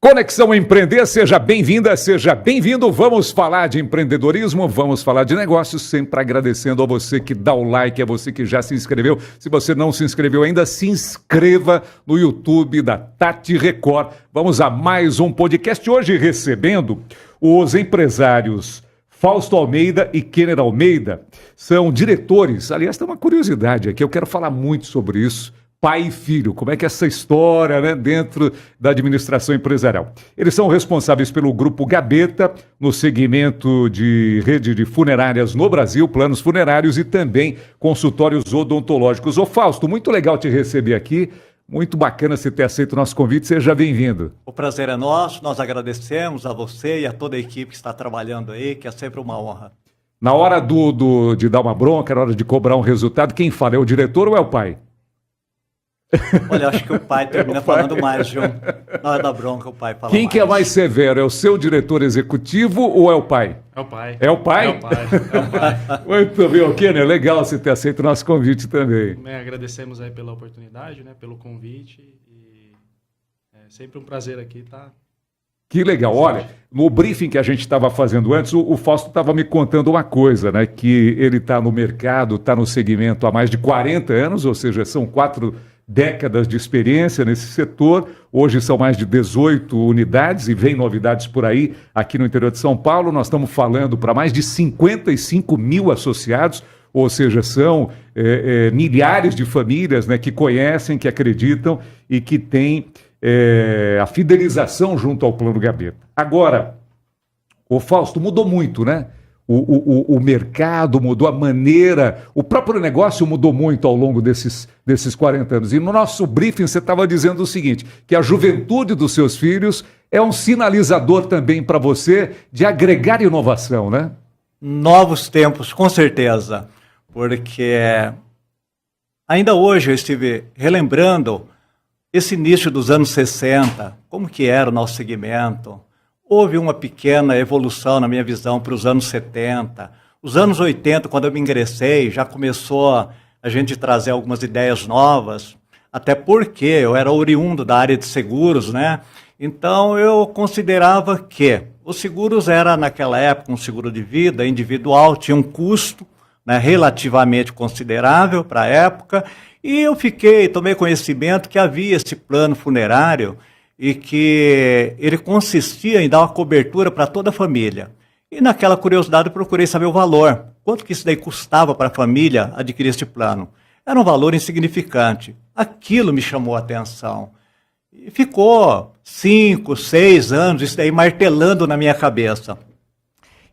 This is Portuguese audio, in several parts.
Conexão Empreender, seja bem-vinda, seja bem-vindo. Vamos falar de empreendedorismo, vamos falar de negócios, sempre agradecendo a você que dá o like, a você que já se inscreveu. Se você não se inscreveu ainda, se inscreva no YouTube da Tati Record. Vamos a mais um podcast, hoje recebendo os empresários Fausto Almeida e Kenner Almeida. São diretores, aliás, tem uma curiosidade aqui, eu quero falar muito sobre isso. Pai e filho, como é que é essa história, né, dentro da administração empresarial? Eles são responsáveis pelo Grupo Gabeta, no segmento de rede de funerárias no Brasil, planos funerários e também consultórios odontológicos. Ô Fausto, muito legal te receber aqui, muito bacana você ter aceito o nosso convite, seja bem-vindo. O prazer é nosso, nós agradecemos a você e a toda a equipe que está trabalhando aí, que é sempre uma honra. Na hora de dar uma bronca, na hora de cobrar um resultado, quem fala, é o diretor ou é o pai? Olha, acho que o pai termina falando mais, João. Na hora da bronca, o pai fala Quem mais. que é mais severo? É o seu diretor executivo ou é o pai? É o pai. É o pai? É o pai. É o pai. Muito bem, Kenner, legal você ter aceito o nosso convite também. Agradecemos aí pela oportunidade, né, pelo convite e é sempre um prazer aqui, tá? Que legal. Olha, no briefing que a gente estava fazendo antes, o Fausto estava me contando uma coisa, né, que ele está no mercado, está no segmento há mais de 40 anos, ou seja, são 4 décadas de experiência nesse setor. Hoje são mais de 18 unidades e vem novidades por aí aqui no interior de São Paulo. Nós estamos falando para mais de 55 mil associados, ou seja, são milhares de famílias, né, que conhecem, que acreditam e que têm a fidelização junto ao Plano Gabeta. Agora, o Fausto, mudou muito, né? O mercado mudou, a maneira, o próprio negócio mudou muito ao longo desses 40 anos. E no nosso briefing você estava dizendo o seguinte, que a juventude dos seus filhos é um sinalizador também para você de agregar inovação, né? Novos tempos, com certeza. Porque ainda hoje eu estive relembrando esse início dos anos 60, como que era o nosso segmento. Houve uma pequena evolução na minha visão para os anos 70. Os anos 80, quando eu me ingressei, já começou a gente trazer algumas ideias novas, até porque eu era oriundo da área de seguros, né? Então eu considerava que os seguros era naquela época um seguro de vida individual, tinha um custo, né, relativamente considerável para a época, e eu tomei conhecimento que havia esse plano funerário e que ele consistia em dar uma cobertura para toda a família. E naquela curiosidade eu procurei saber o valor. Quanto que isso daí custava para a família adquirir este plano? Era um valor insignificante. Aquilo me chamou a atenção. E ficou 5, 6 anos isso daí martelando na minha cabeça.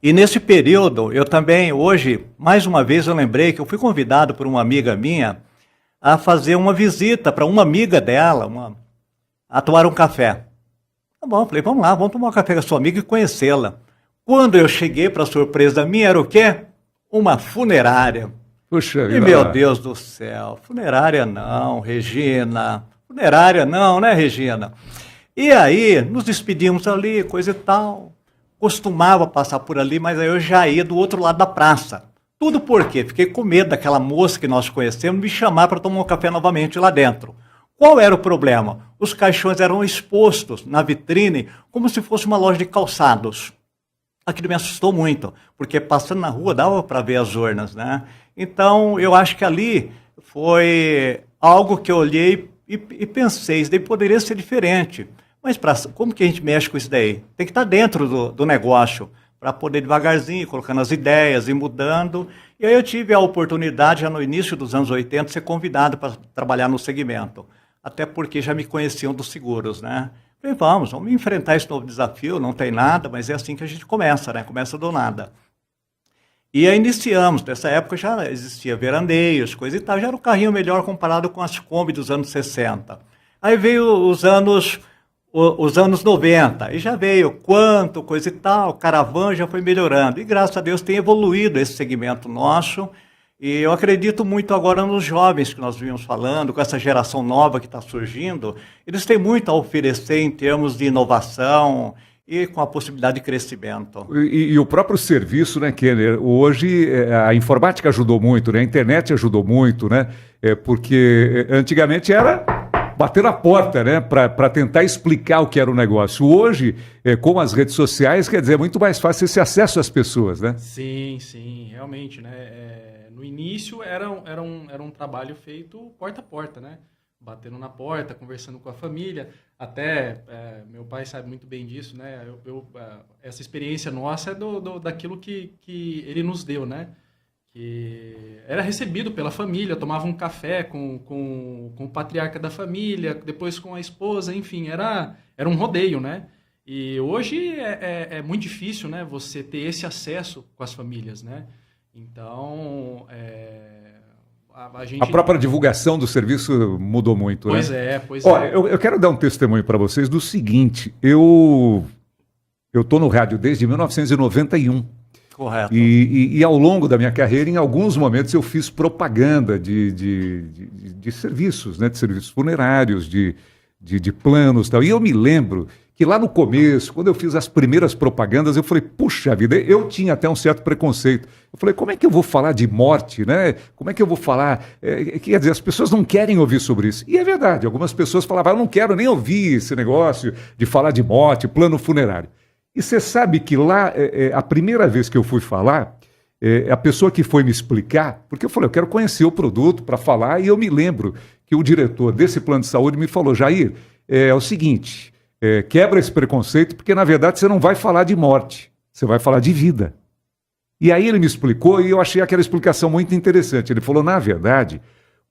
E nesse período, eu também, hoje, mais uma vez eu lembrei que eu fui convidado por uma amiga minha a fazer uma visita para uma amiga dela, a tomar um café. Tá bom, falei, vamos lá, vamos tomar um café com a sua amiga e conhecê-la. Quando eu cheguei, para surpresa minha, era o quê? Uma funerária. Puxa vida. E meu Deus do céu, funerária não, Regina. Funerária não, né, Regina? E aí, nos despedimos ali, coisa e tal. Costumava passar por ali, mas aí eu já ia do outro lado da praça. Tudo por quê? Fiquei com medo daquela moça que nós conhecemos me chamar para tomar um café novamente lá dentro. Qual era o problema? Os caixões eram expostos na vitrine como se fosse uma loja de calçados. Aquilo me assustou muito, porque passando na rua dava para ver as urnas, né? Então, eu acho que ali foi algo que eu olhei e pensei, isso daí poderia ser diferente. Mas como que a gente mexe com isso daí? Tem que estar dentro do negócio, para poder devagarzinho, colocando as ideias e mudando. E aí eu tive a oportunidade, já no início dos anos 80, de ser convidado para trabalhar no segmento. Até porque já me conheciam dos seguros, né? Falei, vamos enfrentar esse novo desafio, não tem nada, mas é assim que a gente começa, né? Começa do nada. E aí iniciamos, nessa época já existia verandeiros, coisa e tal, já era o carrinho melhor comparado com as Kombi dos anos 60. Aí veio os anos 90, e já veio quanto, coisa e tal, caravan já foi melhorando. E graças a Deus tem evoluído esse segmento nosso. E eu acredito muito agora nos jovens que nós vimos falando, com essa geração nova que está surgindo. Eles têm muito a oferecer em termos de inovação e com a possibilidade de crescimento. E o próprio serviço, né, Kenner? Hoje a informática ajudou muito, né? A internet ajudou muito, né? Porque antigamente era bater na porta, né, para tentar explicar o que era o negócio. Hoje, com as redes sociais, quer dizer, é muito mais fácil esse acesso às pessoas, né? Sim, realmente, né? No início era um trabalho feito porta a porta, né? Batendo na porta, conversando com a família. Até meu pai sabe muito bem disso, né? Essa experiência nossa é daquilo que ele nos deu, né? Que era recebido pela família, tomava um café com o patriarca da família, depois com a esposa, enfim, era um rodeio, né? E hoje é muito difícil, né? Você ter esse acesso com as famílias, né? Então, a gente... A própria divulgação do serviço mudou muito, pois né? Pois Olha, é. eu quero dar um testemunho para vocês do seguinte, eu estou no rádio desde 1991. Correto. E ao longo da minha carreira, em alguns momentos, eu fiz propaganda de serviços, né? De serviços funerários, de planos e tal. E eu me lembro que lá no começo, quando eu fiz as primeiras propagandas, eu falei, puxa vida, eu tinha até um certo preconceito. Eu falei, como é que eu vou falar de morte, né? Como é que eu vou falar? Quer dizer, as pessoas não querem ouvir sobre isso. E é verdade, algumas pessoas falavam, eu não quero nem ouvir esse negócio de falar de morte, plano funerário. E você sabe que lá, a primeira vez que eu fui falar, a pessoa que foi me explicar, porque eu falei, eu quero conhecer o produto para falar, e eu me lembro que o diretor desse plano de saúde me falou, Jair, é o seguinte, quebra esse preconceito, porque na verdade você não vai falar de morte, você vai falar de vida. E aí ele me explicou, e eu achei aquela explicação muito interessante. Ele falou, na verdade,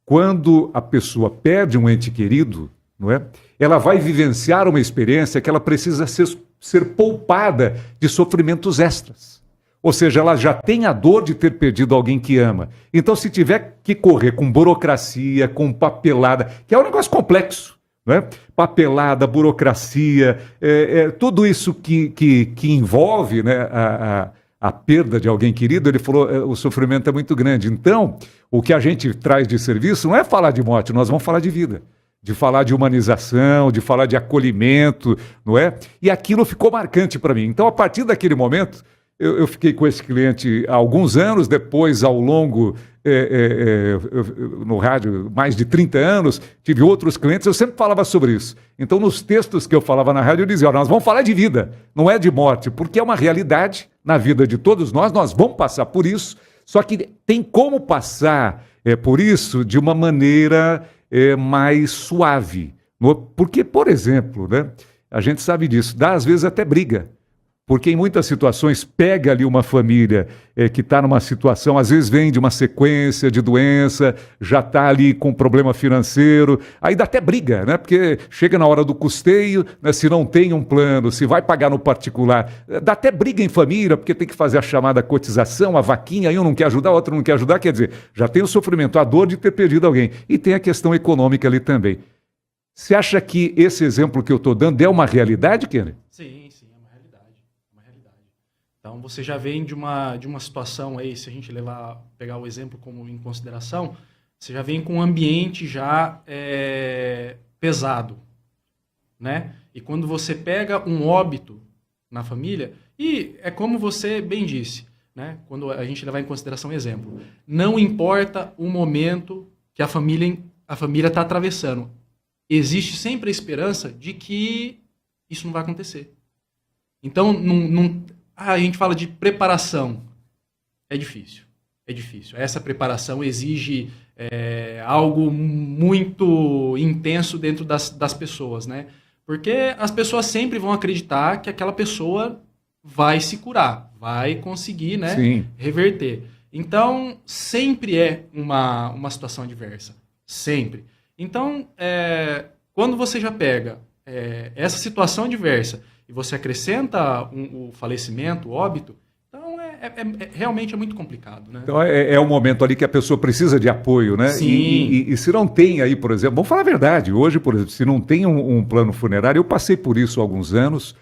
quando a pessoa perde um ente querido, não é? Ela vai vivenciar uma experiência que ela precisa ser poupada de sofrimentos extras. Ou seja, ela já tem a dor de ter perdido alguém que ama. Então, se tiver que correr com burocracia, com papelada, que é um negócio complexo, não é? Papelada, burocracia, tudo isso que envolve, né, a perda de alguém querido, ele falou, o sofrimento é muito grande. Então, o que a gente traz de serviço não é falar de morte, nós vamos falar de vida. De falar de humanização, de falar de acolhimento, não é? E aquilo ficou marcante para mim. Então, a partir daquele momento, eu fiquei com esse cliente há alguns anos, depois, ao longo, no rádio, mais de 30 anos, tive outros clientes, eu sempre falava sobre isso. Então, nos textos que eu falava na rádio, eu dizia, nós vamos falar de vida, não é de morte, porque é uma realidade na vida de todos nós vamos passar por isso, só que tem como passar por isso de uma maneira... mais suave. Porque, por exemplo, né, a gente sabe disso, dá às vezes até briga. Porque em muitas situações pega ali uma família que está numa situação, às vezes vem de uma sequência de doença, já está ali com problema financeiro, aí dá até briga, né? Porque chega na hora do custeio, né, se não tem um plano, se vai pagar no particular, dá até briga em família, porque tem que fazer a chamada cotização, a vaquinha, aí um não quer ajudar, o outro não quer ajudar, quer dizer, já tem o sofrimento, a dor de ter perdido alguém, e tem a questão econômica ali também. Você acha que esse exemplo que eu estou dando é uma realidade, Kenny? Sim, é uma realidade. Então, você já vem de uma situação aí, se a gente pegar o exemplo como em consideração, você já vem com um ambiente já pesado, né? E quando você pega um óbito na família, e é como você bem disse, né? Quando a gente levar em consideração o exemplo, não importa o momento que a família está atravessando, existe sempre a esperança de que isso não vai acontecer. Então, a gente fala de preparação. É difícil. Essa preparação exige algo muito intenso dentro das pessoas, né? Porque as pessoas sempre vão acreditar que aquela pessoa vai se curar, vai conseguir, né, reverter. Então, sempre é uma situação adversa. Sempre. Então, quando você já pega essa situação adversa e você acrescenta o falecimento, o óbito, então realmente é muito complicado, né? Então é um momento ali que a pessoa precisa de apoio, né? Sim. E se não tem aí, por exemplo, vamos falar a verdade, hoje, por exemplo, se não tem um plano funerário, eu passei por isso há alguns anos,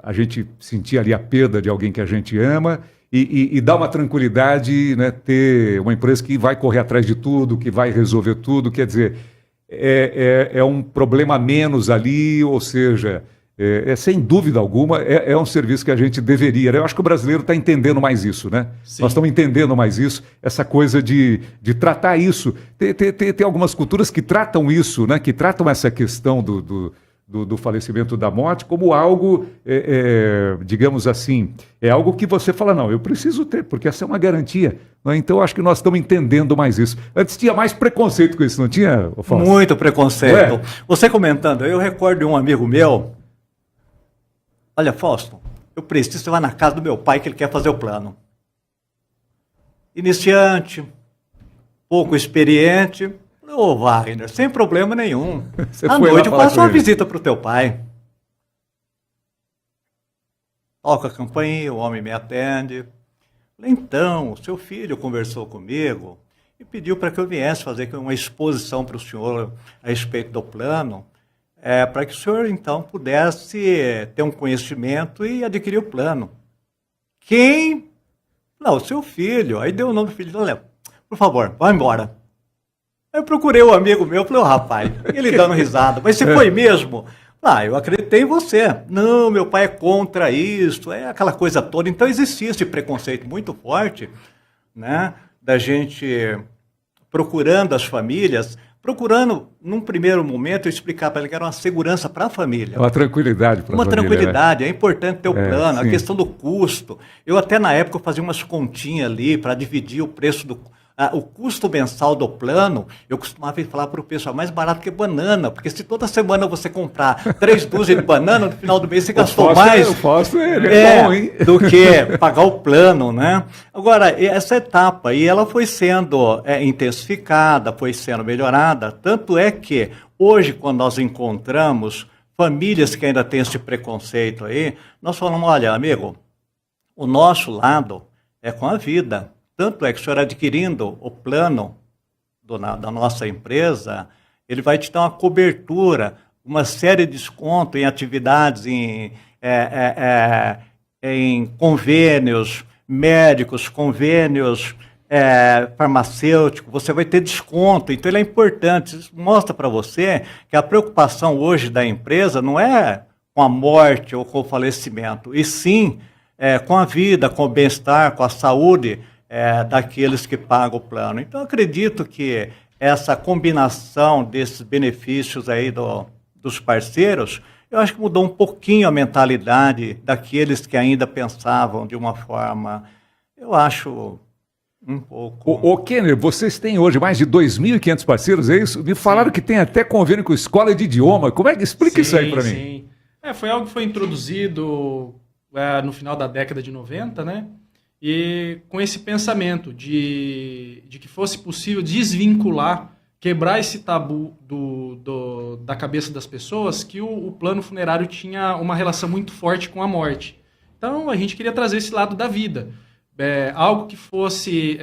a gente sentia ali a perda de alguém que a gente ama, e dá uma tranquilidade, né, ter uma empresa que vai correr atrás de tudo, que vai resolver tudo, quer dizer, é um problema a menos ali, ou seja, sem dúvida alguma, é um serviço que a gente deveria, né? Eu acho que o brasileiro está entendendo mais isso, né? Sim. Nós estamos entendendo mais isso, essa coisa de tratar isso. Tem algumas culturas que tratam isso, né? Que tratam essa questão do falecimento, da morte, como algo, digamos assim, é algo que você fala, não, eu preciso ter, porque essa é uma garantia. Né? Então, eu acho que nós estamos entendendo mais isso. Antes tinha mais preconceito com isso, não tinha, Fausto? Muito preconceito. Você comentando, eu recordo de um amigo meu, olha, Fausto, eu preciso ir lá na casa do meu pai que ele quer fazer o plano. Iniciante, pouco experiente. Ô, Wagner, sem problema nenhum. Você à foi lá noite eu falar faço com uma ele. visita para o teu pai. Toca a campainha, o homem me atende. Então, o seu filho conversou comigo e pediu para que eu viesse fazer uma exposição para o senhor a respeito do plano, para que o senhor, então, pudesse ter um conhecimento e adquirir o plano. Quem? Não, o seu filho. Aí deu o nome do filho. Olha, por favor, vai embora. Aí eu procurei um amigo meu, falei, rapaz, ele dando risada, mas você foi mesmo? Eu acreditei em você. Não, meu pai é contra isso, é aquela coisa toda. Então existia esse preconceito muito forte, né, da gente procurando as famílias, procurando, num primeiro momento, explicar para ele que era uma segurança para a família. Uma tranquilidade para a família. Uma tranquilidade, é importante ter o plano, sim. a questão do custo. Eu até na época fazia umas continhas ali para dividir o preço o custo mensal do plano. Eu costumava falar para o pessoal, mais barato que banana, porque se toda semana você comprar 3 dúzias de banana, no final do mês você gastou mais O Fausto, ele é bom, hein? do que pagar o plano, né? Agora, essa etapa, e ela foi sendo intensificada, foi sendo melhorada, tanto é que hoje, quando nós encontramos famílias que ainda têm esse preconceito aí, nós falamos, olha, amigo, o nosso lado é com a vida. Tanto é que o senhor adquirindo o plano da nossa empresa, ele vai te dar uma cobertura, uma série de desconto em atividades, em convênios médicos, convênios farmacêuticos, você vai ter desconto. Então, ele é importante. Isso mostra para você que a preocupação hoje da empresa não é com a morte ou com o falecimento, e sim com a vida, com o bem-estar, com a saúde daqueles que pagam o plano. Então, acredito que essa combinação desses benefícios aí dos parceiros, eu acho que mudou um pouquinho a mentalidade daqueles que ainda pensavam de uma forma, eu acho, um pouco... Ô, Kenner, vocês têm hoje mais de 2.500 parceiros, é isso? Me falaram que tem até convênio com escola de idioma. Como é que explica isso aí para mim? Sim. Foi algo que foi introduzido no final da década de 90, né? E com esse pensamento de que fosse possível desvincular, quebrar esse tabu da cabeça das pessoas, que o plano funerário tinha uma relação muito forte com a morte. Então, a gente queria trazer esse lado da vida. Algo que fosse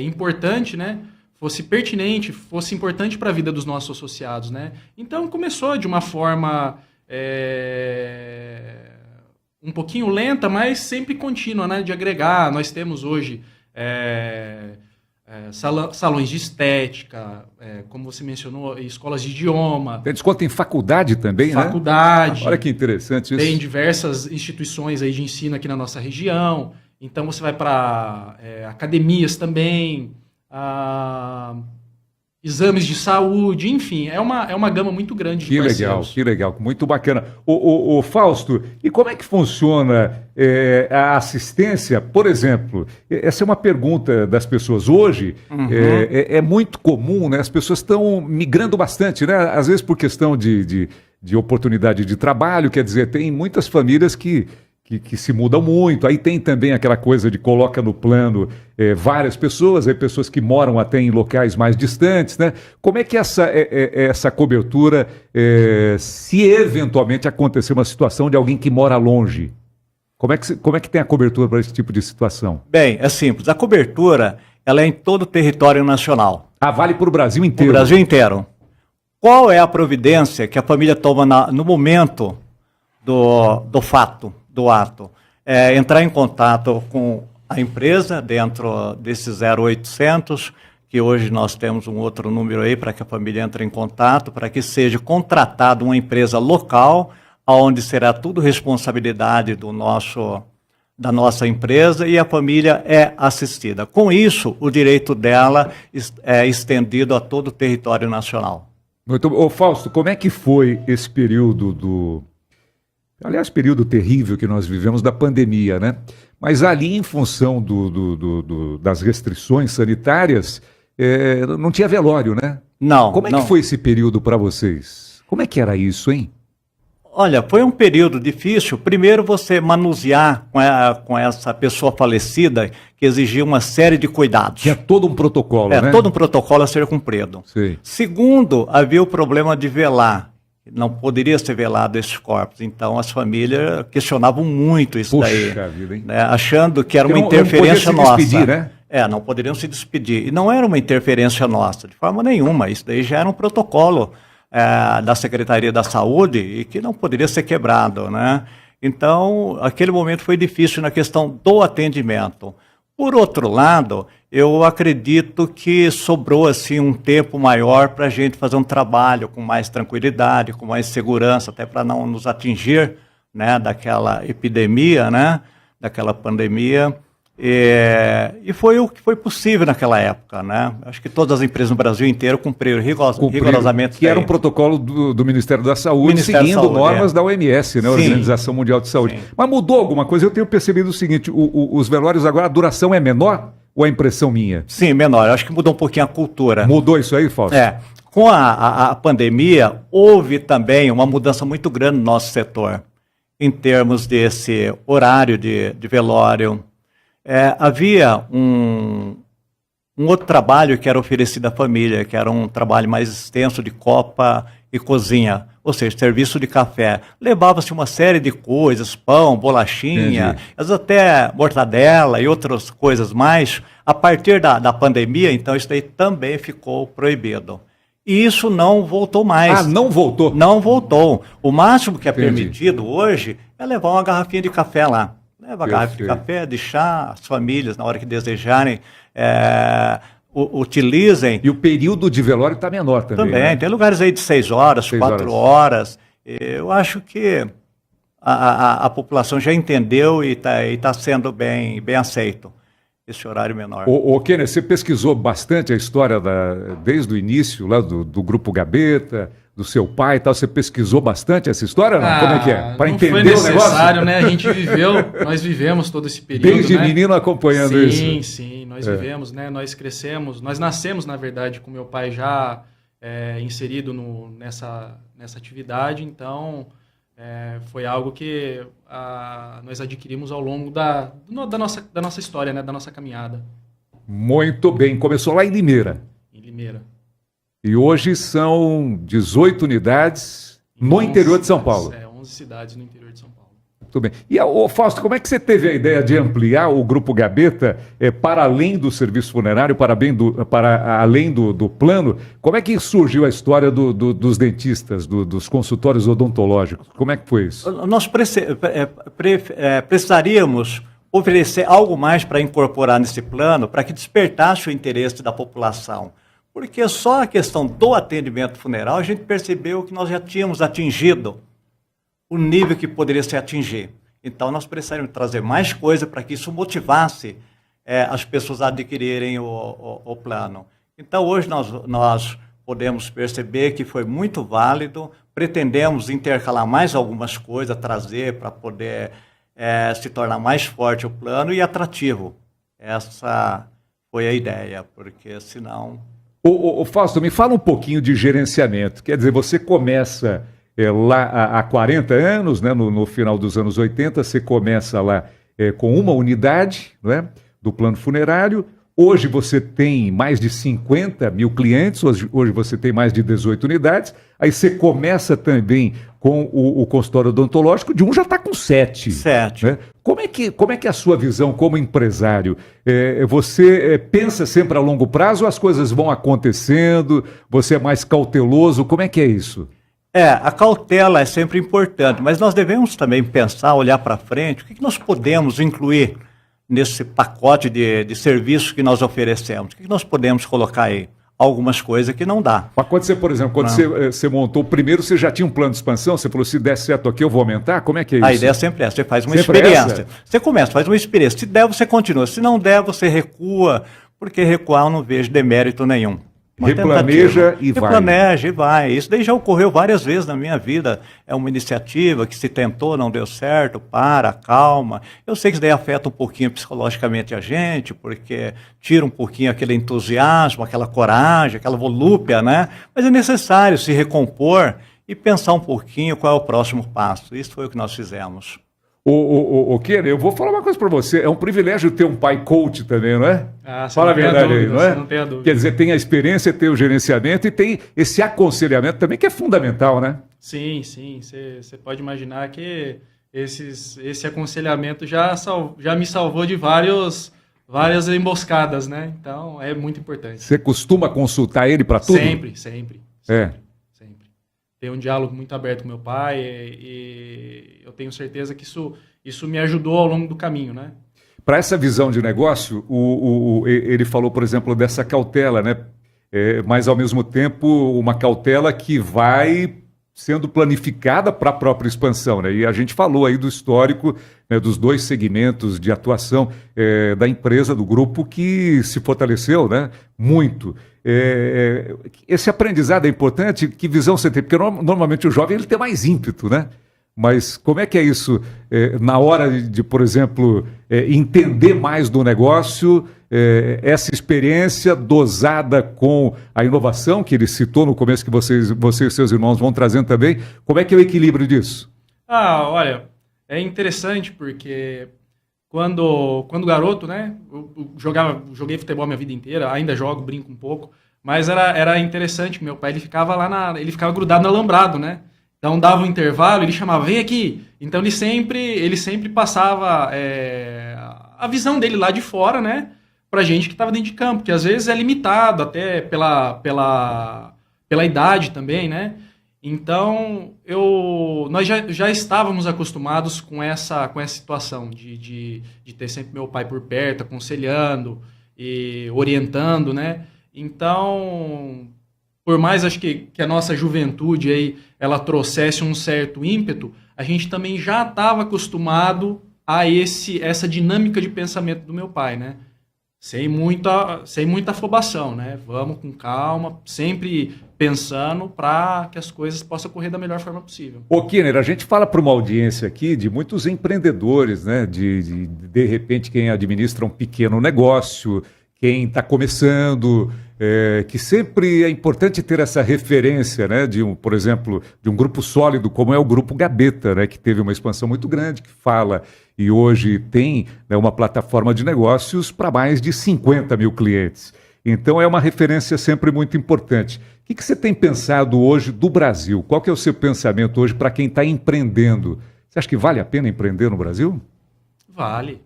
importante, né? Fosse pertinente, fosse importante para a vida dos nossos associados, né? Então, começou de uma forma... um pouquinho lenta, mas sempre contínua, né, de agregar. Nós temos hoje salões de estética, como você mencionou, escolas de idioma. Tem desconto em faculdade também, Faculdade. Né? Olha que interessante isso. Tem diversas instituições aí de ensino aqui na nossa região. Então, você vai para academias também, exames de saúde, enfim, é uma gama muito grande de parceiros. Que legal, muito bacana. O Fausto, e como é que funciona a assistência? Por exemplo, essa é uma pergunta das pessoas hoje, é muito comum, né? As pessoas estão migrando bastante, né? Às vezes por questão de oportunidade de trabalho, quer dizer, tem muitas famílias que se mudam muito. Aí tem também aquela coisa de coloca no plano várias pessoas, aí pessoas que moram até em locais mais distantes, né? Como é que essa cobertura, se eventualmente acontecer uma situação de alguém que mora longe, como é que tem a cobertura para esse tipo de situação? Bem, é simples. A cobertura ela é em todo o território nacional. Vale para o Brasil inteiro? O Brasil inteiro. Qual é a providência que a família toma no momento do fato? Do ato, entrar em contato com a empresa dentro desse 0800, que hoje nós temos um outro número aí para que a família entre em contato, para que seja contratada uma empresa local onde será tudo responsabilidade da nossa empresa e a família é assistida. Com isso, o direito dela é estendido a todo o território nacional. Muito bom. Ô, Fausto, como é que foi esse período período terrível que nós vivemos da pandemia, né? Mas ali, em função das restrições sanitárias, não tinha velório, né? Não. Como é não. que foi esse período para vocês? Como é que era isso, hein? Olha, foi um período difícil. Primeiro, você manusear com essa pessoa falecida, que exigia uma série de cuidados. Tinha todo um protocolo, né? Todo um protocolo a ser cumprido. Sim. Segundo, havia o problema de velar. Não poderia ser velado esses corpos. Então, as famílias questionavam muito isso daí. Puxa vida, hein? Né, achando que era uma Não interferência podia se nossa. despedir, né? Não poderiam se despedir. E não era uma interferência nossa, de forma nenhuma. Isso daí já era um protocolo da Secretaria da Saúde e que não poderia ser quebrado, né? Então, aquele momento foi difícil na questão do atendimento. Por outro lado, eu acredito que sobrou assim um tempo maior para a gente fazer um trabalho com mais tranquilidade, com mais segurança, até para não nos atingir, né, daquela epidemia, né, daquela pandemia. E foi o que foi possível naquela época, né? Acho que todas as empresas no Brasil inteiro cumpriram rigorosamente. Que era um protocolo do Ministério da Saúde, Ministério seguindo da Saúde, normas da OMS, né? Organização Mundial de Saúde. Sim. Mas mudou alguma coisa? Eu tenho percebido o seguinte, os velórios agora, a duração é menor ou é impressão minha? Sim, menor. Acho que mudou um pouquinho a cultura. Mudou isso aí, Fausto? Com a pandemia, houve também uma mudança muito grande no nosso setor, em termos desse horário de velório. Havia um outro trabalho que era oferecido à família, que era um trabalho mais extenso de copa e cozinha, ou seja, serviço de café. Levava-se uma série de coisas, pão, bolachinha, às vezes até mortadela e outras coisas mais. A partir da pandemia, então, isso daí também ficou proibido. E isso não voltou mais. Ah, não voltou? Não voltou. O máximo que é permitido hoje é levar uma garrafinha de café lá. Leva a garrafa de café, de chá, as famílias, na hora que desejarem, utilizem. E o período de velório está menor também. Também, né? tem lugares aí de 6 horas, 4 horas. Eu acho que a população já entendeu e está sendo bem aceito esse horário menor. Kenneth, você pesquisou bastante a história desde o início lá do Grupo Gabeta, do seu pai e tal, você pesquisou bastante essa história? Não? Como é que é? Para entender o negócio? Não foi necessário, né? A gente nós vivemos todo esse período. Desde menino acompanhando isso. Sim, nós vivemos, né? Nós crescemos, nós nascemos, na verdade, com meu pai já inserido nessa atividade, então foi algo que nós adquirimos ao longo da nossa história, né? Da nossa caminhada. Muito bem, começou lá em Limeira. Em Limeira. E hoje são 18 unidades no interior de São Paulo. 11 cidades no interior de São Paulo. Muito bem. E, Fausto, como é que você teve a ideia de ampliar o Grupo Gabeta para além do serviço funerário, para além do plano? Como é que surgiu a história dos dentistas, dos consultórios odontológicos? Como é que foi isso? Nós precisaríamos oferecer algo mais para incorporar nesse plano, para que despertasse o interesse da população. Porque só a questão do atendimento funeral, a gente percebeu que nós já tínhamos atingido o nível que poderia se atingir. Então, nós precisaríamos trazer mais coisa para que isso motivasse as pessoas a adquirirem o plano. Então, hoje nós podemos perceber que foi muito válido, pretendemos intercalar mais algumas coisas, trazer para poder se tornar mais forte o plano e atrativo. Essa foi a ideia, porque senão... Fausto, me fala um pouquinho de gerenciamento. Quer dizer, você começa lá há 40 anos, né, no final dos anos 80, você começa lá com uma unidade, não é, do plano funerário. Hoje você tem mais de 50 mil clientes, hoje você tem mais de 18 unidades. Aí você começa também com o consultório odontológico, de um já está com 7. 7. Né? Como é que é a sua visão como empresário? Você pensa sempre a longo prazo ou as coisas vão acontecendo? Você é mais cauteloso? Como é que é isso? A cautela é sempre importante, mas nós devemos também pensar, olhar para frente, o que nós podemos incluir nesse pacote de serviços que nós oferecemos? O que nós podemos colocar aí? algumas coisas que não dá. Mas quando você, por exemplo, quando você montou o primeiro, você já tinha um plano de expansão? Você falou, se der certo aqui, eu vou aumentar? Como é que é isso? A ideia sempre é essa, você faz uma Sempre experiência. essa? Você começa, faz uma experiência. Se der, você continua. Se não der, você recua, porque recuar eu não vejo demérito nenhum. Uma Replaneja tentativa. e vai. Replaneja e vai. Isso daí já ocorreu várias vezes na minha vida. É uma iniciativa que se tentou, não deu certo, calma. Eu sei que isso daí afeta um pouquinho psicologicamente a gente, porque tira um pouquinho aquele entusiasmo, aquela coragem, aquela volúpia, né? Mas é necessário se recompor e pensar um pouquinho qual é o próximo passo. Isso foi o que nós fizemos. Kenner, eu vou falar uma coisa para você. É um privilégio ter um pai coach também, não é? Fala a verdade aí, não é? Não tem a dúvida. Quer dizer, tem a experiência, tem o gerenciamento e tem esse aconselhamento também que é fundamental, né? Sim. Você pode imaginar que esse aconselhamento já me salvou de várias emboscadas, né? Então, é muito importante. Você costuma consultar ele para tudo? Sempre. É. Tenho um diálogo muito aberto com meu pai e eu tenho certeza que isso me ajudou ao longo do caminho, né? Para essa visão de negócio, ele falou, por exemplo, dessa cautela, né? Mas, ao mesmo tempo, uma cautela que vai sendo planificada para a própria expansão, né? E a gente falou aí do histórico, né, dos dois segmentos de atuação da empresa, do grupo, que se fortaleceu, né, muito. Esse aprendizado é importante. Que visão você tem? Porque normalmente o jovem ele tem mais ímpeto, né? Mas como é que é isso na hora de, por exemplo, entender mais do negócio, essa experiência dosada com a inovação que ele citou no começo, que você e seus irmãos vão trazendo também, como é que é o equilíbrio disso? Olha, é interessante porque quando garoto, né, eu joguei futebol minha vida inteira, ainda jogo, brinco um pouco, mas era interessante, meu pai ele ficava grudado no alambrado, né? Então dava um intervalo, ele chamava, vem aqui. Então ele sempre passava a visão dele lá de fora, né, pra gente que estava dentro de campo, que às vezes é limitado até pela idade também, né? Então nós já estávamos acostumados com essa situação de ter sempre meu pai por perto, aconselhando e orientando, né? Então, por mais acho que a nossa juventude aí, ela trouxesse um certo ímpeto, a gente também já estava acostumado a essa dinâmica de pensamento do meu pai, né? Sem muita afobação, né? Vamos com calma, sempre pensando para que as coisas possam correr da melhor forma possível. Kenner, a gente fala para uma audiência aqui de muitos empreendedores, né? De repente, quem administra um pequeno negócio, quem está começando, que sempre é importante ter essa referência, né, por exemplo, de um grupo sólido como é o Grupo Gabeta, né, que teve uma expansão muito grande, que fala e hoje tem, né, uma plataforma de negócios para mais de 50 mil clientes. Então é uma referência sempre muito importante. O que você tem pensado hoje do Brasil? Qual que é o seu pensamento hoje para quem está empreendendo? Você acha que vale a pena empreender no Brasil? Vale.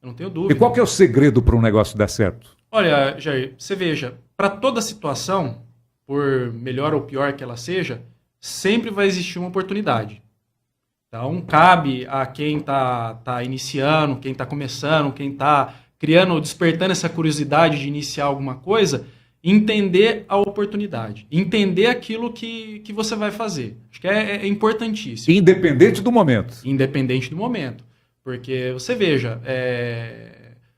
Eu não tenho dúvida. E qual que é o segredo para um negócio dar certo? Olha, Jair, você veja, para toda situação, por melhor ou pior que ela seja, sempre vai existir uma oportunidade. Então, cabe a quem está iniciando, quem está começando, quem está despertando essa curiosidade de iniciar alguma coisa, entender a oportunidade, entender aquilo que você vai fazer. Acho que é importantíssimo. Independente do momento. Independente do momento. Porque você veja,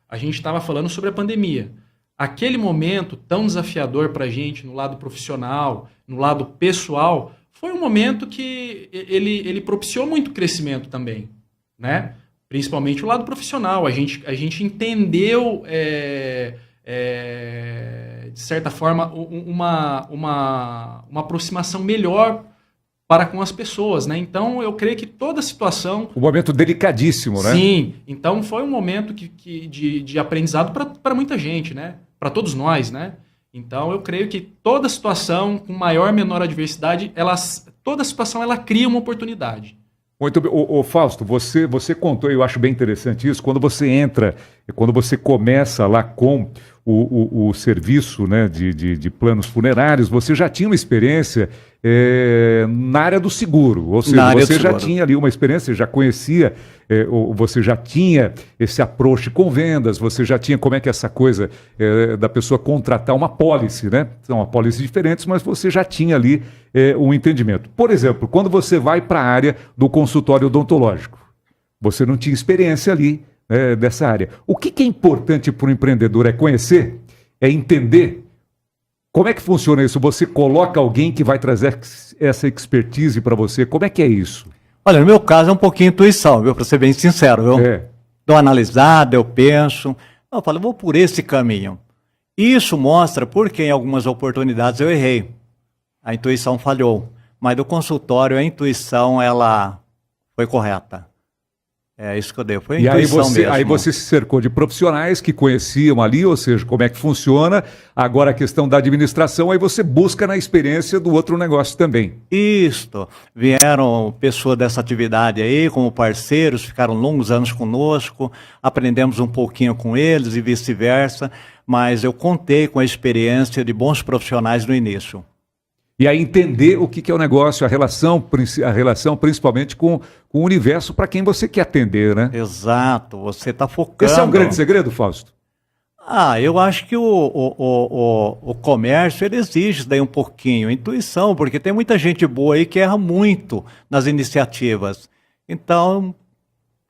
a gente estava falando sobre a pandemia. Aquele momento tão desafiador para a gente no lado profissional, no lado pessoal, foi um momento que ele propiciou muito crescimento também, né? Principalmente o lado profissional. A gente entendeu, de certa forma, uma aproximação melhor para com as pessoas, né? Então, eu creio que toda situação... Um momento delicadíssimo, né? Sim. Então, foi um momento de aprendizado para muita gente, né? Para todos nós, né? Então, eu creio que toda situação, com maior ou menor adversidade, toda situação ela cria uma oportunidade. Muito bem. Fausto, você contou, eu acho bem interessante isso, quando você entra, quando você começa lá com o serviço, né, de planos funerários, você já tinha uma experiência na área do seguro, ou seja, você já tinha ali uma experiência, já conhecia, você já tinha esse approach com vendas, você já tinha como é que é essa coisa da pessoa contratar uma pólice, né? São apólices diferentes, mas você já tinha ali um entendimento. Por exemplo, quando você vai para a área do consultório odontológico, você não tinha experiência ali dessa área. O que é importante para o empreendedor é conhecer, é entender como é que funciona isso. Você coloca alguém que vai trazer essa expertise para você. Como é que é isso? Olha, no meu caso é um pouquinho intuição, viu? Para ser bem sincero, viu? Dou uma analisada, eu penso, eu falo, vou por esse caminho. Isso mostra porque em algumas oportunidades eu errei. A intuição falhou. Mas do consultório, a intuição, ela foi correta. É isso que eu dei, foi a intuição mesmo. Aí você se cercou de profissionais que conheciam ali, ou seja, como é que funciona. Agora a questão da administração, aí você busca na experiência do outro negócio também. Isso. Vieram pessoas dessa atividade aí, como parceiros, ficaram longos anos conosco, aprendemos um pouquinho com eles e vice-versa, mas eu contei com a experiência de bons profissionais no início. E aí entender o que é o negócio, a relação principalmente com o universo para quem você quer atender, né? Exato, você está focando. Esse é um grande segredo, Fausto? Eu acho que o comércio, ele exige isso daí um pouquinho, intuição, porque tem muita gente boa aí que erra muito nas iniciativas. Então,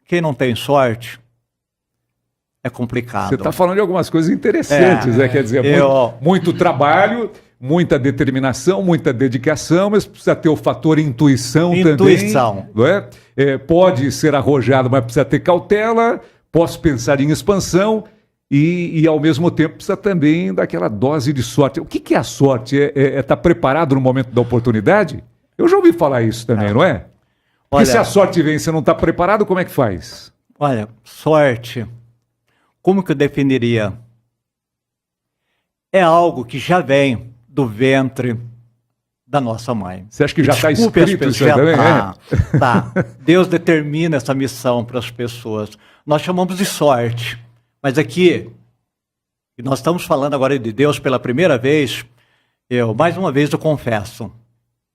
quem não tem sorte, é complicado. Você está falando de algumas coisas interessantes, quer dizer, muito trabalho, muita determinação, muita dedicação, mas precisa ter o fator intuição também. Não é? Pode ser arrojado, mas precisa ter cautela, posso pensar em expansão e ao mesmo tempo precisa também daquela dose de sorte. O que é a sorte? É estar preparado no momento da oportunidade? Eu já ouvi falar isso também, não é? Porque se a sorte vem e você não está preparado, como é que faz? Olha, sorte, como que eu definiria? É algo que já vem do ventre da nossa mãe. Você acha que já está escrito isso também? Tá. Deus determina essa missão para as pessoas. Nós chamamos de sorte. Mas aqui, e nós estamos falando agora de Deus pela primeira vez, mais uma vez eu confesso,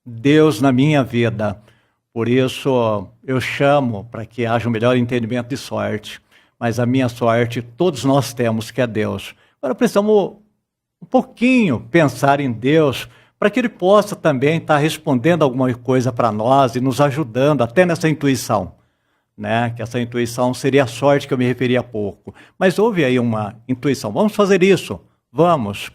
Deus na minha vida. Por isso eu chamo para que haja um melhor entendimento de sorte. Mas a minha sorte, todos nós temos, que é Deus. Agora precisamos um pouquinho pensar em Deus, para que Ele possa também estar respondendo alguma coisa para nós e nos ajudando até nessa intuição, né? Que essa intuição seria a sorte que eu me referi há pouco. Mas houve aí uma intuição, vamos fazer isso, vamos.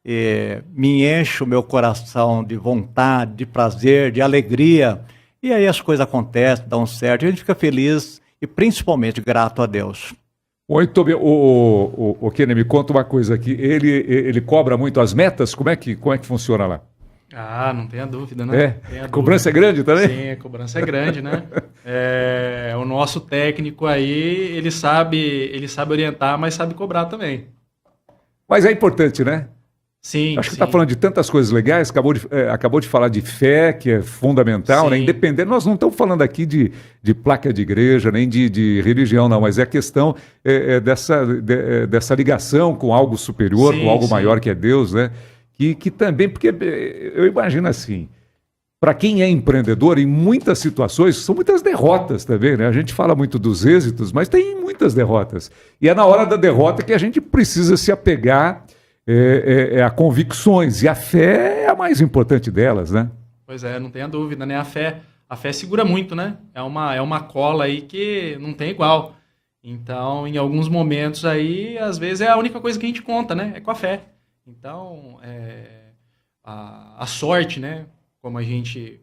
Me enche o meu coração de vontade, de prazer, de alegria, e aí as coisas acontecem, dão certo, e a gente fica feliz e principalmente grato a Deus. Muito bem. O Kenny, me conta uma coisa aqui. Ele cobra muito as metas? Como é que funciona lá? Não tenha dúvida, né? A cobrança é grande também? Sim, a cobrança é grande, né? O nosso técnico aí, ele sabe orientar, mas sabe cobrar também. Mas é importante, né? Sim. Acho que está falando de tantas coisas legais, acabou de falar de fé, que é fundamental, né? Independente. Nós não estamos falando aqui de placa de igreja, nem de religião, não, mas é a questão dessa ligação com algo superior, com algo maior que é Deus, né? Que também, porque eu imagino assim, para quem é empreendedor, em muitas situações, são muitas derrotas também, né? A gente fala muito dos êxitos, mas tem muitas derrotas. E é na hora da derrota que a gente precisa se apegar a convicções, e a fé é a mais importante delas, né? Pois é, não tenha dúvida, né? A fé segura muito, né? É uma cola aí que não tem igual. Então, em alguns momentos aí, às vezes é a única coisa que a gente conta, né? É com a fé. Então, a sorte, né? Como a gente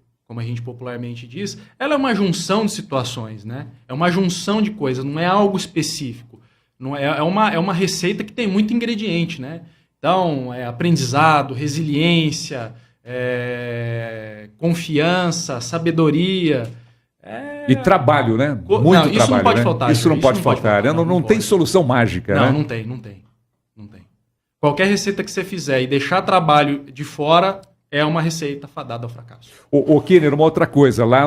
popularmente diz, ela é uma junção de situações, né? É uma junção de coisas, não é algo específico. Não é uma receita que tem muito ingrediente, né? Então, aprendizado, resiliência, confiança, sabedoria. E trabalho, né? Muito trabalho. Isso não pode faltar. Isso não pode faltar. Não tem solução mágica, né? Não tem. Qualquer receita que você fizer e deixar trabalho de fora é uma receita fadada ao fracasso. O Kenner, uma outra coisa, lá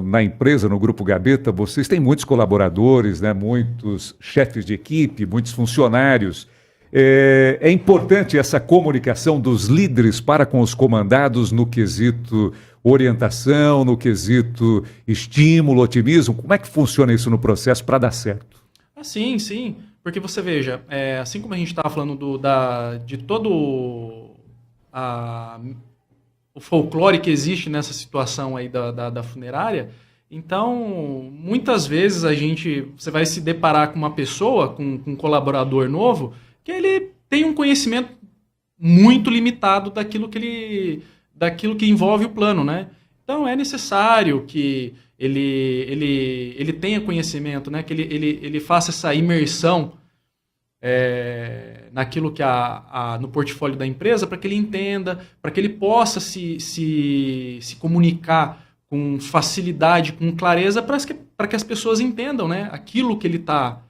na empresa, no Grupo Gabeta, vocês têm muitos colaboradores, né? Muitos chefes de equipe, muitos funcionários. É importante essa comunicação dos líderes para com os comandados no quesito orientação, no quesito estímulo, otimismo. Como é que funciona isso no processo para dar certo? Sim, sim. Porque você veja, assim como a gente estava falando de todo o folclore que existe nessa situação aí da funerária, então, muitas vezes você vai se deparar com uma pessoa, com um colaborador novo, que ele tem um conhecimento muito limitado daquilo que envolve o plano, né? Então, é necessário que ele tenha conhecimento, né? Que ele faça essa imersão naquilo que no portfólio da empresa, para que ele entenda, para que ele possa se comunicar com facilidade, com clareza, para que as pessoas entendam, né? Aquilo que ele está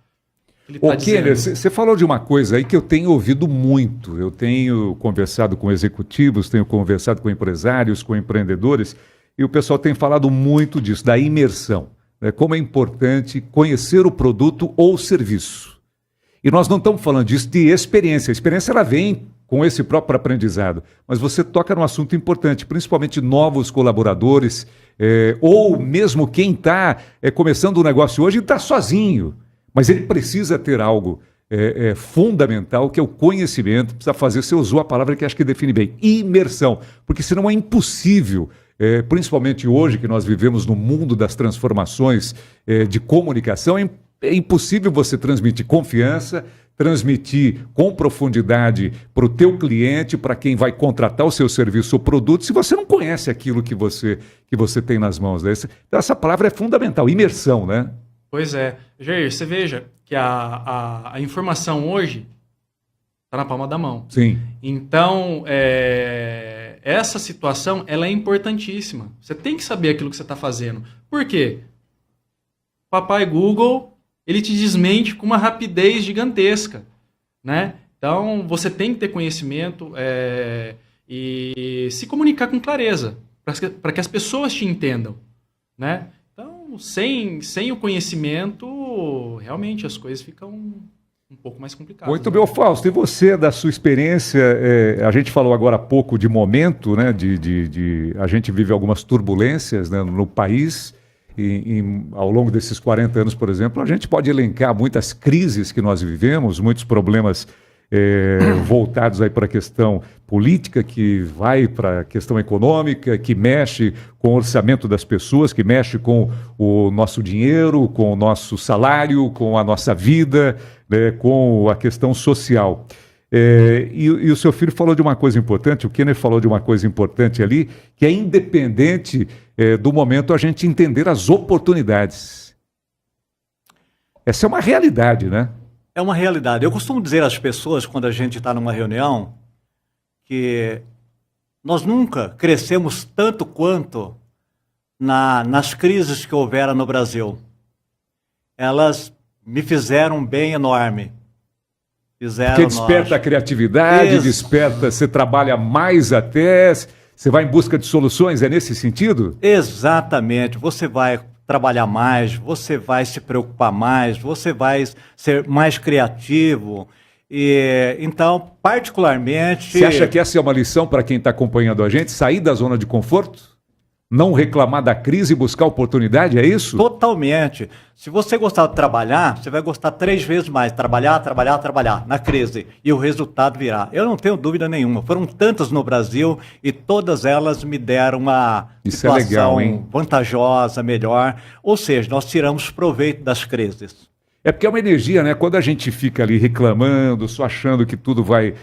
dizendo. Você falou de uma coisa aí que eu tenho ouvido muito. Eu tenho conversado com executivos, tenho conversado com empresários, com empreendedores, e o pessoal tem falado muito disso, da imersão, né? Como é importante conhecer o produto ou serviço. E nós não estamos falando disso de experiência. A experiência ela vem com esse próprio aprendizado. Mas você toca num assunto importante, principalmente novos colaboradores, ou mesmo quem está começando um negócio hoje e está sozinho. Mas ele precisa ter algo fundamental, que é o conhecimento, precisa fazer, você usou a palavra que acho que define bem, imersão, porque senão é impossível, principalmente hoje que nós vivemos no mundo das transformações de comunicação, é impossível você transmitir confiança, transmitir com profundidade para o teu cliente, para quem vai contratar o seu serviço ou produto, se você não conhece aquilo que você tem nas mãos. Né? Então, essa palavra é fundamental, imersão, né? Pois é. Jair, você veja que a informação hoje está na palma da mão. Sim. Então, essa situação ela é importantíssima. Você tem que saber aquilo que você está fazendo. Por quê? Papai Google, ele te desmente com uma rapidez gigantesca, né? Então, você tem que ter conhecimento e se comunicar com clareza, para que as pessoas te entendam, né? Então, sem o conhecimento, realmente as coisas ficam um pouco mais complicadas. Muito bem, Fausto. E você, da sua experiência, a gente falou agora há pouco de momento, né? A gente vive algumas turbulências, né, no país. Ao longo desses 40 anos, por exemplo, a gente pode elencar muitas crises que nós vivemos, muitos problemas voltados aí para a questão política, que vai para a questão econômica, que mexe com o orçamento das pessoas, que mexe com o nosso dinheiro, com o nosso salário, com a nossa vida, né, com a questão social. E o seu filho falou de uma coisa importante, o Kenner falou de uma coisa importante ali, que é independente do momento a gente entender as oportunidades. Essa é uma realidade, né? É uma realidade. Eu costumo dizer às pessoas, quando a gente está numa reunião, que nós nunca crescemos tanto quanto nas crises que houveram no Brasil. Elas me fizeram um bem enorme. Porque desperta a criatividade, desperta, você trabalha mais até, você vai em busca de soluções, é nesse sentido? Exatamente, você vai trabalhar mais, você vai se preocupar mais, você vai ser mais criativo. Então, particularmente... Você acha que essa é uma lição para quem está acompanhando a gente? Sair da zona de conforto? Não reclamar da crise e buscar oportunidade, é isso? Totalmente. Se você gostar de trabalhar, você vai gostar 3 vezes mais. Trabalhar na crise. E o resultado virá. Eu não tenho dúvida nenhuma. Foram tantas no Brasil e todas elas me deram uma situação vantajosa, melhor. Ou seja, nós tiramos proveito das crises. É porque é uma energia, né? Quando a gente fica ali reclamando, só achando que tudo vai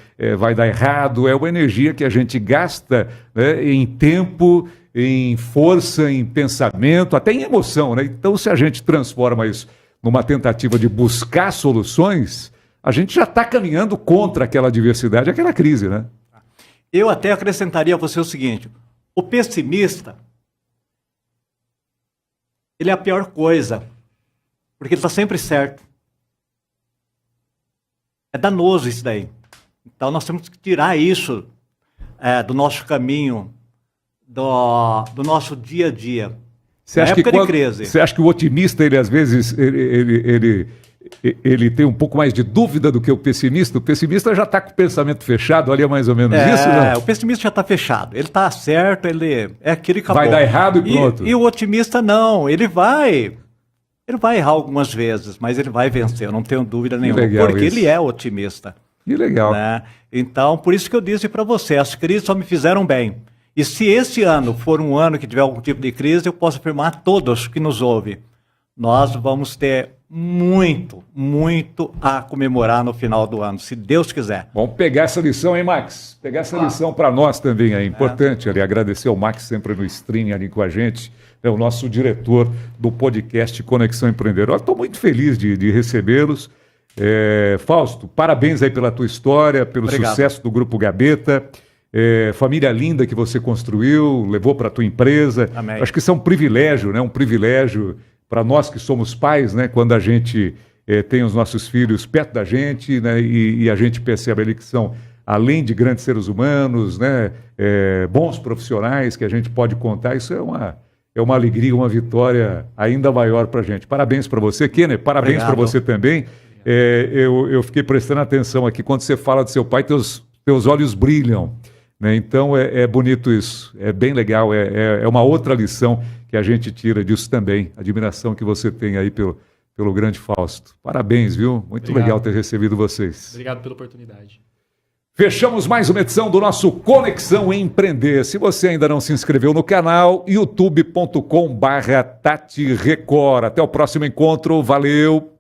dar errado, é uma energia que a gente gasta, né, em tempo, em força, em pensamento, até em emoção, né? Então, se a gente transforma isso numa tentativa de buscar soluções, a gente já está caminhando contra aquela adversidade, aquela crise, né? Eu até acrescentaria a você o seguinte: o pessimista, ele é a pior coisa, porque ele está sempre certo. É danoso isso daí. Então, nós temos que tirar isso do nosso caminho, do nosso dia a dia. Você acha que o otimista, ele às vezes, ele tem um pouco mais de dúvida do que o pessimista. O pessimista já está com o pensamento fechado, ali é mais ou menos isso, né? O pessimista já está fechado. Ele está certo, ele é aquilo que acabou. Vai dar errado e pronto. E o otimista não, ele vai errar algumas vezes, mas ele vai vencer, eu não tenho dúvida nenhuma. Porque isso. ele é otimista. Que legal. Né? Então, por isso que eu disse para você, as crises só me fizeram bem. E se esse ano for um ano que tiver algum tipo de crise, eu posso afirmar a todos que nos ouvem, nós vamos ter muito a comemorar no final do ano, se Deus quiser. Vamos pegar essa lição, hein, Max? Pegar essa lição para nós também é importante. Ali, agradecer ao Max sempre no stream ali com a gente, é o nosso diretor do podcast Conexão Empreendedora. Estou muito feliz de recebê-los. Fausto, parabéns aí pela tua história, pelo sucesso do Grupo Gabeta. Família linda que você construiu, levou para a tua empresa. Amém. Acho que isso é um privilégio, né? Um privilégio para nós que somos pais, né? Quando a gente tem os nossos filhos perto da gente, né? E a gente percebe ali que são, além de grandes seres humanos, né? Bons profissionais que a gente pode contar. Isso é uma alegria, uma vitória ainda maior para a gente. Parabéns para você, Kenner. Parabéns para você também. Eu fiquei prestando atenção aqui quando você fala do seu pai, teus olhos brilham. Né? Então é bonito isso, é bem legal, é uma outra lição que a gente tira disso também, a admiração que você tem aí pelo grande Fausto. Parabéns, viu? Muito legal ter recebido vocês. Obrigado pela oportunidade. Fechamos mais uma edição do nosso Conexão Empreender. Se você ainda não se inscreveu no canal, youtube.com/Tati Record. Até o próximo encontro, valeu!